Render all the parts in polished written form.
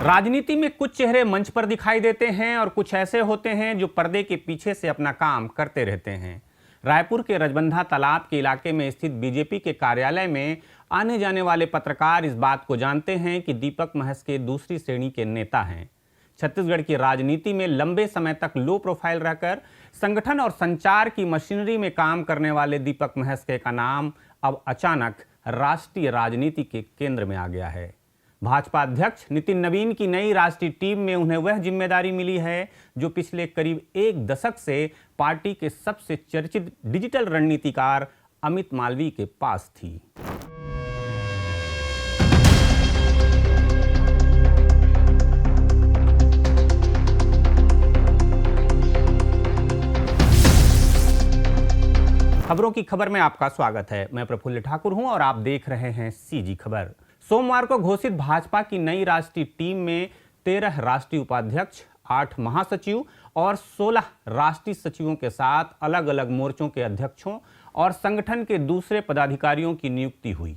राजनीति में कुछ चेहरे मंच पर दिखाई देते हैं और कुछ ऐसे होते हैं जो पर्दे के पीछे से अपना काम करते रहते हैं। रायपुर के रजबंधा तालाब के इलाके में स्थित बीजेपी के कार्यालय में आने जाने वाले पत्रकार इस बात को जानते हैं कि दीपक महस्के दूसरी श्रेणी के नेता हैं। छत्तीसगढ़ की राजनीति में लंबे समय तक लो प्रोफाइल रहकर संगठन और संचार की मशीनरी में काम करने वाले दीपक महस्के का नाम अब अचानक राष्ट्रीय राजनीति के केंद्र में आ गया है। भाजपा अध्यक्ष नितिन नवीन की नई राष्ट्रीय टीम में उन्हें वह जिम्मेदारी मिली है जो पिछले करीब एक दशक से पार्टी के सबसे चर्चित डिजिटल रणनीतिकार अमित मालवीय के पास थी। खबरों की खबर में आपका स्वागत है। मैं प्रफुल्ल ठाकुर हूं और आप देख रहे हैं सीजी खबर। सोमवार को घोषित भाजपा की नई राष्ट्रीय टीम में 13 राष्ट्रीय उपाध्यक्ष, 8 महासचिव और 16 राष्ट्रीय सचिवों के साथ अलग अलग मोर्चों के अध्यक्षों और संगठन के दूसरे पदाधिकारियों की नियुक्ति हुई।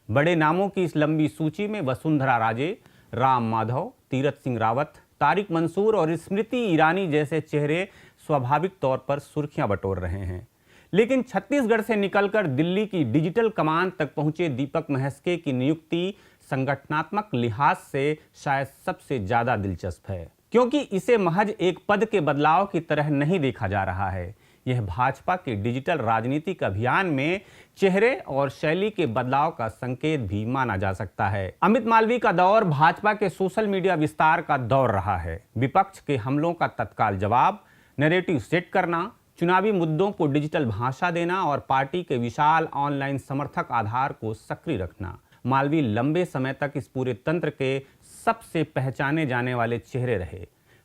बड़े नामों की इस लंबी सूची में वसुंधरा राजे, राम माधव, तीरथ सिंह रावत, तारिक मंसूर और स्मृति ईरानी जैसे चेहरे स्वाभाविक तौर पर सुर्खियां बटोर रहे हैं। लेकिन छत्तीसगढ़ से निकलकर दिल्ली की डिजिटल कमान तक पहुंचे दीपक महस्के की नियुक्ति संगठनात्मक लिहाज से शायद सबसे ज्यादा दिलचस्प है, क्योंकि इसे महज एक पद के बदलाव की तरह नहीं देखा जा रहा है। यह भाजपा के डिजिटल राजनीतिक अभियान में चेहरे और शैली के बदलाव का संकेत भी माना जा सकता है। अमित मालवीय का दौर भाजपा के सोशल मीडिया विस्तार का दौर रहा है। विपक्ष के हमलों का तत्काल जवाब, नैरेटिव सेट करना, चुनावी मुद्दों को डिजिटल भाषा देना और पार्टी के विशाल ऑनलाइन समर्थक आधार को सक्रिय रखना। मालवीय लंबे समय तक इस पूरे तंत्र के सबसे पहचाने जाने वाले चेहरे रहे।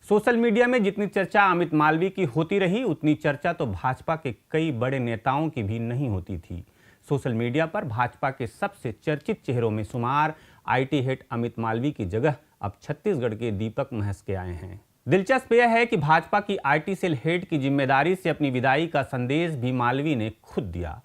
सोशल मीडिया में जितनी चर्चा अमित मालवीय की होती रही, उतनी चर्चा तो भाजपा के कई बड़े नेताओं की भी नहीं होती थी। सोशल मीडिया पर भाजपा के सबसे चर्चित चेहरों में शुमार आईटी हेड अमित मालवीय की जगह अब छत्तीसगढ़ के दीपक महस्के आए हैं। दिलचस्प यह है कि भाजपा की आईटी सेल हेड की जिम्मेदारी से अपनी विदाई का संदेश भी मालवीय ने खुद दिया।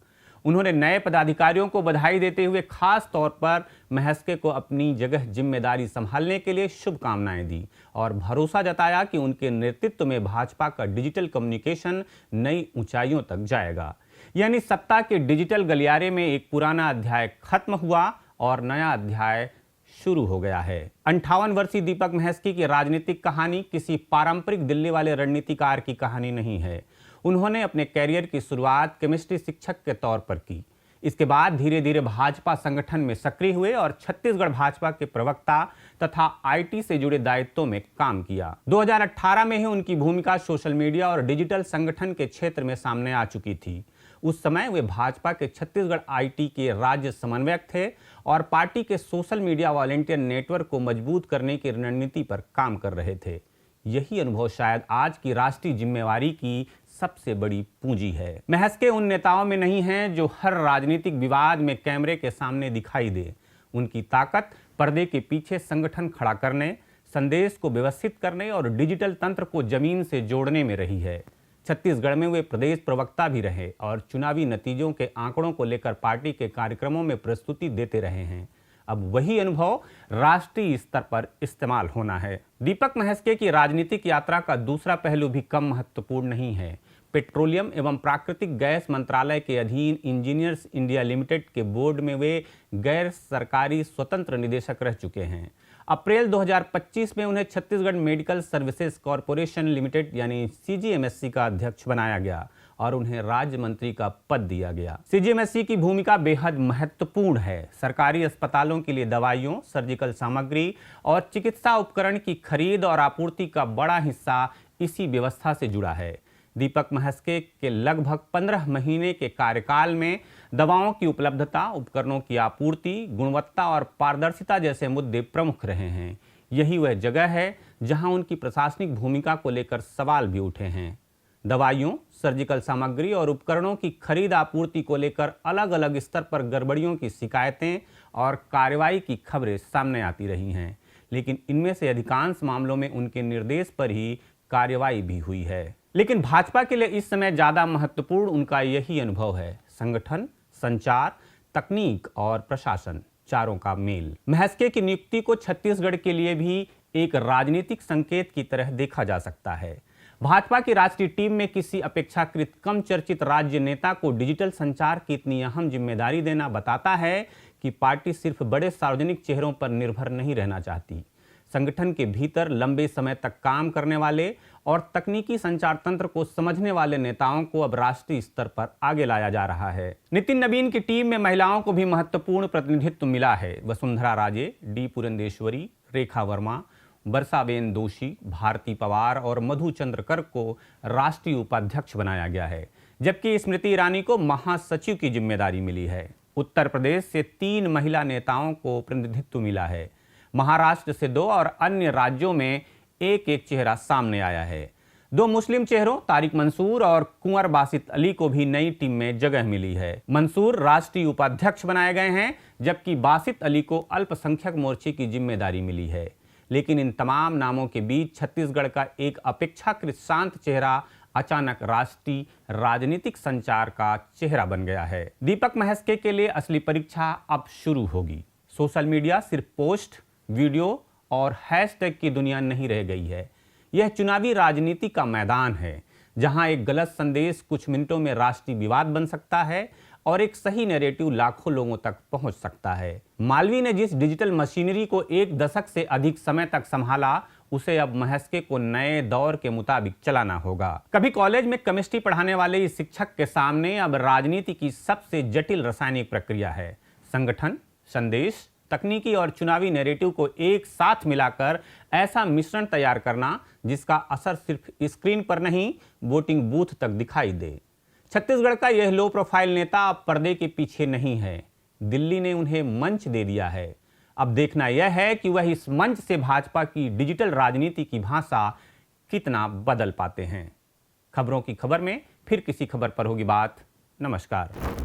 उन्होंने नए पदाधिकारियों को बधाई देते हुए खास तौर पर महस्के को अपनी जगह जिम्मेदारी संभालने के लिए शुभकामनाएं दी और भरोसा जताया कि उनके नेतृत्व में भाजपा का डिजिटल कम्युनिकेशन नई ऊंचाइयों तक जाएगा। यानी सत्ता के डिजिटल गलियारे में एक पुराना अध्याय खत्म हुआ और नया अध्याय शुरू हो गया है। 58 वर्षीय दीपक महस्के की राजनीतिक कहानी किसी पारंपरिक दिल्ली वाले रणनीतिकार की कहानी नहीं है। उन्होंने अपने कैरियर की शुरुआत केमिस्ट्री शिक्षक के तौर पर की। इसके बाद धीरे धीरे भाजपा संगठन में सक्रिय हुए और छत्तीसगढ़ भाजपा के प्रवक्ता तथा आईटी से जुड़े दायित्वों में काम किया। 2018 में ही उनकी भूमिका सोशल मीडिया और डिजिटल संगठन के क्षेत्र में सामने आ चुकी थी। उस समय वे भाजपा के छत्तीसगढ़ आईटी के राज्य समन्वयक थे और पार्टी के सोशल मीडिया वॉलंटियर नेटवर्क को मजबूत करने की रणनीति पर काम कर रहे थे। यही अनुभव शायद आज की राष्ट्रीय जिम्मेवारी की सबसे बड़ी पूंजी है। महस्के उन नेताओं में नहीं हैं जो हर राजनीतिक विवाद में कैमरे के सामने दिखाई दे। उनकी ताकत पर्दे के पीछे संगठन खड़ा करने, संदेश को व्यवस्थित करने और डिजिटल तंत्र को जमीन से जोड़ने में रही है। छत्तीसगढ़ में वे प्रदेश प्रवक्ता भी रहे और चुनावी नतीजों के आंकड़ों को लेकर पार्टी के कार्यक्रमों में प्रस्तुति देते रहे हैं। अब वही अनुभव राष्ट्रीय स्तर पर इस्तेमाल होना है। दीपक महस्के की राजनीतिक यात्रा का दूसरा पहलू भी कम महत्वपूर्ण नहीं है। पेट्रोलियम एवं प्राकृतिक गैस मंत्रालय के अधीन इंजीनियर्स इंडिया लिमिटेड के बोर्ड में वे गैर सरकारी स्वतंत्र निदेशक रह चुके हैं। अप्रैल 2025 में उन्हें Chhattisgarh medical services corporation limited यानी सीजीएमएससी का अध्यक्ष बनाया गया और उन्हें राज्य मंत्री का पद दिया गया। सीजीएमएससी की भूमिका बेहद महत्वपूर्ण है। सरकारी अस्पतालों के लिए दवाइयों, सर्जिकल सामग्री और चिकित्सा उपकरण की खरीद और आपूर्ति का बड़ा हिस्सा इसी व्यवस्था से जुड़ा है। दीपक महस्के के लगभग 15 महीने के कार्यकाल में दवाओं की उपलब्धता, उपकरणों की आपूर्ति, गुणवत्ता और पारदर्शिता जैसे मुद्दे प्रमुख रहे हैं। यही वह जगह है जहां उनकी प्रशासनिक भूमिका को लेकर सवाल भी उठे हैं। दवाइयों, सर्जिकल सामग्री और उपकरणों की खरीद आपूर्ति को लेकर अलग अलग स्तर पर गड़बड़ियों की शिकायतें और कार्रवाई की खबरें सामने आती रही हैं, लेकिन इनमें से अधिकांश मामलों में उनके निर्देश पर ही कार्रवाई भी हुई है। लेकिन भाजपा के लिए इस समय ज्यादा महत्वपूर्ण उनका यही अनुभव है। संगठन, संचार, तकनीक और प्रशासन, चारों का मेल। महस्के की नियुक्ति को छत्तीसगढ़ के लिए भी एक राजनीतिक संकेत की तरह देखा जा सकता है। भाजपा की राष्ट्रीय टीम में किसी अपेक्षाकृत कम चर्चित राज्य नेता को डिजिटल संचार की इतनी अहम जिम्मेदारी देना बताता है कि पार्टी सिर्फ बड़े सार्वजनिक चेहरों पर निर्भर नहीं रहना चाहती। संगठन के भीतर लंबे समय तक काम करने वाले और तकनीकी संचार तंत्र को समझने वाले नेताओं को अब राष्ट्रीय स्तर पर आगे लाया जा रहा है। नितिन नवीन की टीम में महिलाओं को भी महत्वपूर्ण प्रतिनिधित्व मिला है। वसुंधरा राजे, डी पुरंदेश्वरी, रेखा वर्मा, बरसाबेन दोषी, भारती पवार और मधु चंद्रकर को राष्ट्रीय उपाध्यक्ष बनाया गया है, जबकि स्मृति ईरानी को महासचिव की जिम्मेदारी मिली है। उत्तर प्रदेश से 3 महिला नेताओं को प्रतिनिधित्व मिला है। महाराष्ट्र से 2 और अन्य राज्यों में एक चेहरा सामने आया है। 2 मुस्लिम चेहरों तारिक मंसूर और कुंवर बासित अली को भी नई टीम में जगह मिली है। मंसूर राष्ट्रीय उपाध्यक्ष बनाए गए हैं, जबकि बासित अली को अल्पसंख्यक मोर्चे की जिम्मेदारी मिली है। लेकिन इन तमाम नामों के बीच छत्तीसगढ़ का एक अपेक्षाकृत शांत चेहरा अचानक राष्ट्रीय राजनीतिक संचार का चेहरा बन गया है। दीपक महस्के के लिए असली परीक्षा अब शुरू होगी। सोशल मीडिया सिर्फ पोस्ट, वीडियो और हैशटैग की दुनिया नहीं रह गई है। यह चुनावी राजनीति का मैदान है, जहां एक गलत संदेश कुछ मिनटों में राष्ट्रीय विवाद बन सकता है और एक सही नैरेटिव लाखों लोगों तक पहुंच सकता है। मालवीय ने जिस डिजिटल मशीनरी को 1 दशक से अधिक समय तक संभाला, उसे अब महस्के को नए दौर के मुताबिक चलाना होगा। कभी कॉलेज में केमिस्ट्री पढ़ाने वाले इस शिक्षक के सामने अब राजनीति की सबसे जटिल रासायनिक प्रक्रिया है। संगठन, संदेश, तकनीकी और चुनावी नैरेटिव को एक साथ मिलाकर ऐसा मिश्रण तैयार करना जिसका असर सिर्फ स्क्रीन पर नहीं, वोटिंग बूथ तक दिखाई दे। छत्तीसगढ़ का यह लो प्रोफाइल नेता अब पर्दे के पीछे नहीं है। दिल्ली ने उन्हें मंच दे दिया है। अब देखना यह है कि वह इस मंच से भाजपा की डिजिटल राजनीति की भाषा कितना बदल पाते हैं। खबरों की खबर में फिर किसी खबर पर होगी बात। नमस्कार।